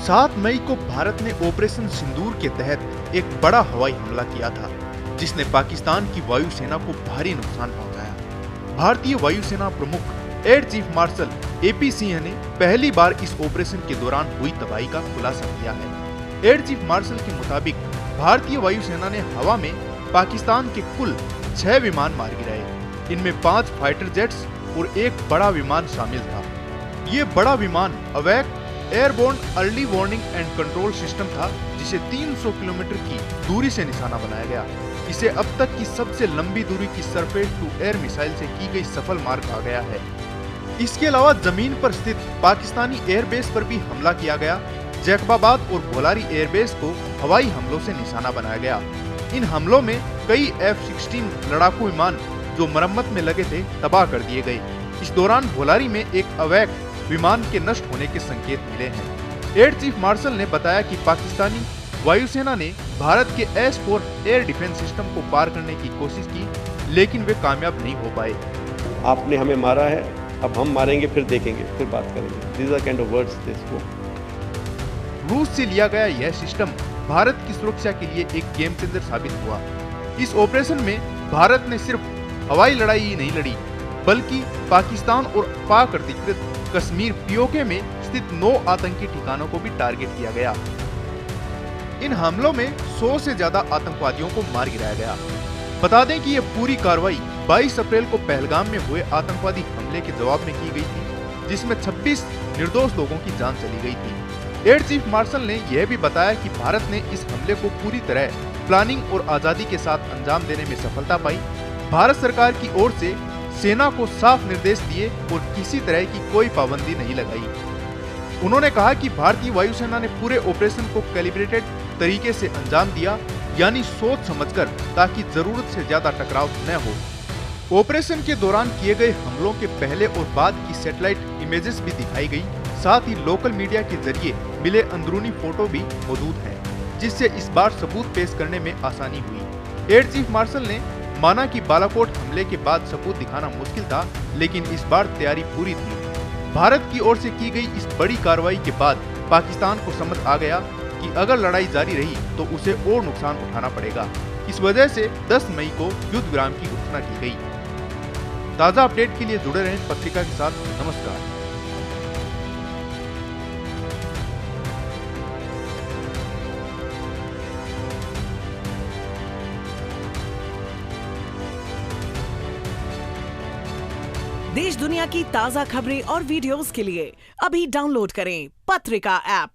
7 मई को भारत ने ऑपरेशन सिंदूर के तहत एक बड़ा हवाई हमला किया था, जिसने पाकिस्तान की वायुसेना को भारी नुकसान पहुंचाया। भारतीय वायुसेना प्रमुख air chief marshal AP Singh ने पहली बार इस ऑपरेशन के दौरान हुई तबाही का खुलासा किया है। एयर चीफ मार्शल के मुताबिक भारतीय वायुसेना ने हवा में पाकिस्तान के कुल 6 विमान मार गिराए। इनमें 5 फाइटर जेट्स और एक बड़ा विमान शामिल था। ये बड़ा विमान awake airborne early warning and control system था, जिसे 300 किलोमीटर की दूरी से निशाना बनाया गया। इसे अब तक की सबसे लंबी दूरी की सरफेस टू एयर मिसाइल से की गई सफल मार कहा गया है। इसके अलावा जमीन पर स्थित पाकिस्तानी एयरबेस पर भी हमला किया गया। जैकबाबाद और भोलारी एयरबेस को हवाई हमलों से निशाना बनाया गया। इन हमलों में कई F-16 लड़ाकू विमान जो मरम्मत में लगे थे तबाह कर दिए गए। इस दौरान भोलारी में एक अवैध विमान के नष्ट होने के संकेत मिले हैं। एयर चीफ मार्शल ने बताया कि पाकिस्तानी वायुसेना ने भारत के S-4 एयर डिफेंस सिस्टम को पार करने की कोशिश की, लेकिन वे कामयाब नहीं हो पाए। आपने हमें मारा है, अब हम मारेंगे, फिर देखेंगे, फिर बात करेंगे। These are kind of words they spoke. रूस से लिया गया यह सिस्टम भारत की सुरक्षा के लिए एक गेम चेंजर साबित हुआ। इस ऑपरेशन में भारत ने सिर्फ हवाई लड़ाई ही नहीं लड़ी, बल्कि पाकिस्तान और पाक अधिकृत कश्मीर पीओके में स्थित 9 आतंकी ठिकानों को भी टारगेट किया गया। इन हमलों में 100 से ज्यादा आतंकवादियों को मार गिराया गया। बता दें कि यह पूरी कार्रवाई 22 अप्रैल को पहलगाम में हुए आतंकवादी हमले के जवाब में की गई थी, जिसमें 26 निर्दोष लोगों की जान चली गई थी। एयर चीफ मार्शल ने यह भी बताया कि भारत ने इस हमले को पूरी तरह प्लानिंग और आजादी के साथ अंजाम देने में सफलता पाई। भारत सरकार की ओर से सेना को साफ निर्देश दिए और किसी तरह की कोई पाबंदी नहीं लगाई। उन्होंने कहा कि भारतीय वायुसेना ने पूरे ऑपरेशन को कैलिब्रेटेड तरीके से अंजाम दिया, यानी सोच समझकर, ताकि जरूरत से ज्यादा टकराव न हो। ऑपरेशन के दौरान किए गए हमलों के पहले और बाद की सैटेलाइट इमेजेस भी दिखाई गई। साथ ही लोकल मीडिया के जरिए मिले अंदरूनी फोटो भी मौजूद हैं, जिससे इस बार सबूत पेश करने में आसानी हुई। एयर चीफ मार्शल ने माना कि बालाकोट हमले के बाद सबूत दिखाना मुश्किल था, लेकिन इस बार तैयारी पूरी थी। भारत की ओर से की गई इस बड़ी कार्रवाई के बाद पाकिस्तान को समझ आ गया कि अगर लड़ाई जारी रही तो उसे और नुकसान उठाना पड़ेगा। इस वजह से 10 मई को युद्ध विराम की घोषणा की गई। ताज़ा अपडेट के लिए जुड़े रहें पत्रिका के साथ। नमस्कार। देश दुनिया की ताज़ा खबरें और वीडियोस के लिए अभी डाउनलोड करें पत्रिका ऐप।